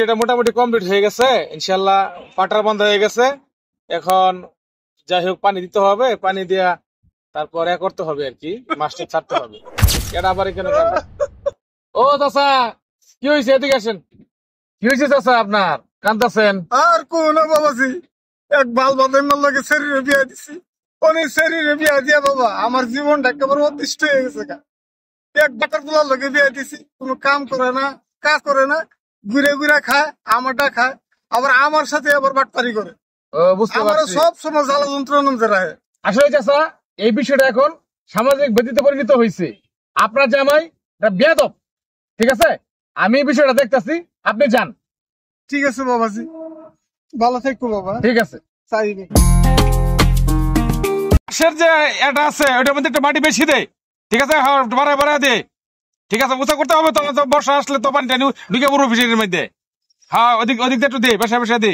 এটা মোটামুটি কমপ্লিট হয়ে গেছে ইনশাল্লাহ। পাটার বন্ধ হয়ে গেছে, এখন যাই হোক পানি দিতে হবে, পানি দিয়া তারপর করতে হবে আর কি, মাছটা ছাড়তে হবে। এটা আবার এখানে ও চাচা কি হয়েছে, এদিকে আসেন। কি হয়েছে চাচা আপনার, কান্দাছেন? আর কোন বাবাজি, এক বাল বাদাইমার লাগে শরীরে বিয়া দিছি, অনেক শরীরে বিয়া দিয়া বাবা আমার জীবনটা একেবারে অতিষ্ঠ হয়ে গেছে। এক বাটার পোলার লগে বিয়া দিছি, কোনো কাম করে না, কাজ করে না, ঘুরে ঘুরে খায়, আমারটা খায়, আবার আমার সাথে আবার বাটপারি করে। বুঝতে আমার পারছি। সব সময় জ্বালা যন্ত্রণা রাখে। আসলে চাচা এই বিষয়টা এখন সামাজিক ব্যাধিতে পরিণত হয়েছে। আপনার জামাই বেয়াদব, ঠিক আছে? আমি এই বিষয়টা দেখতেছি, আপনি যান। ঠিক আছে বাবাজি, ভালো থাকো বাবা। ঠিক আছে। চাইবে যে এটা আছে ওইটার মধ্যে একটু মাটি বেশি দে, ঠিক আছে? বাড়ায় বাড়ায় দে, ঠিক আছে? উঁচা করতে হবে, তাহলে তো বর্ষা আসলে তো পানিটা ঢুকে পড়বো ফিশারির মধ্যে। হ্যাঁ ওদিক ওদিক একটু দে, বেশা বেশা দে।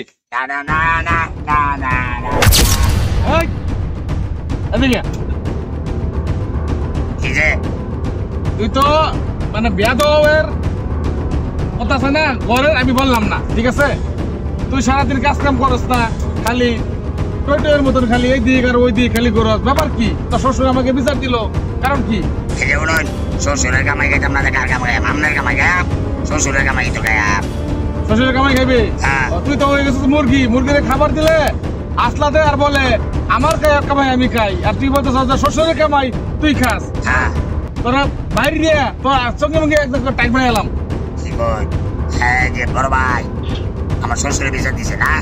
এই, এদিকে। তুই তো মানে বেয়াদবের কথা আছে না ঘরের, আমি বললাম না, ঠিক আছে? তুই সারাদিন কাজ কাম করস না, খালি টয়টয়ের মতন খালি এই দিক আর ওই দিক খালি করস। ব্যাপার কি? তোর শ্বশুর আমাকে বিচার দিল, কারণ কি? শ্বশুরের কামাই খাইতাম না, কার কামাই খাইতাম? আপনার কামাই খাইতাম, শ্বশুরের কামাই তো খাইতাম। শ্বশুরের কামাই খাইবে? তুই তো হয়ে গেছিস মুরগি, মুরগির খাবার দিলে আসলাতে আর বলে আমার কামাই আমি খাই, আর তুই বলতেছ শ্বশুরের কামাই তুই খাস। তোরা বাইরে দিয়ে তোর সঙ্গে সঙ্গে একদম টাইট বানিয়ে এলাম। হ্যাঁ যে বড় ভাই আমার শ্বশুরের বিচার দিছে না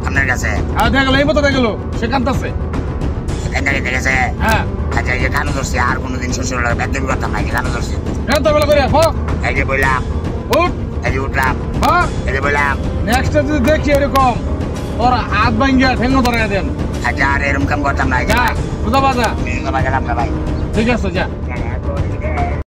আপনার কাছে? দেখা গেল এই মতো দেখা গেলো সে কান্দাছে। দেখেছে? হ্যাঁ। আচ্ছা এই যে কানো ধরছি, আর কোনোদিন শ্বশুরের লাগে ব্যাধ করতাম না, এই যে কানো ধরছি। হ্যাঁ তো বেলা করে এই যে বললাম উঠ, এই যে উঠলাম, হ্যাঁ এই যে বললাম নেক্সট যদি দেখি এরকম তোর হাত ভাঙ্গিয়া ঠেঙ্গো ধরে দেন। আচ্ছা আর এরকম কাম করতাম না। যা বুঝা বাজা। গেলাম না ভাই। ঠিক আছে যা।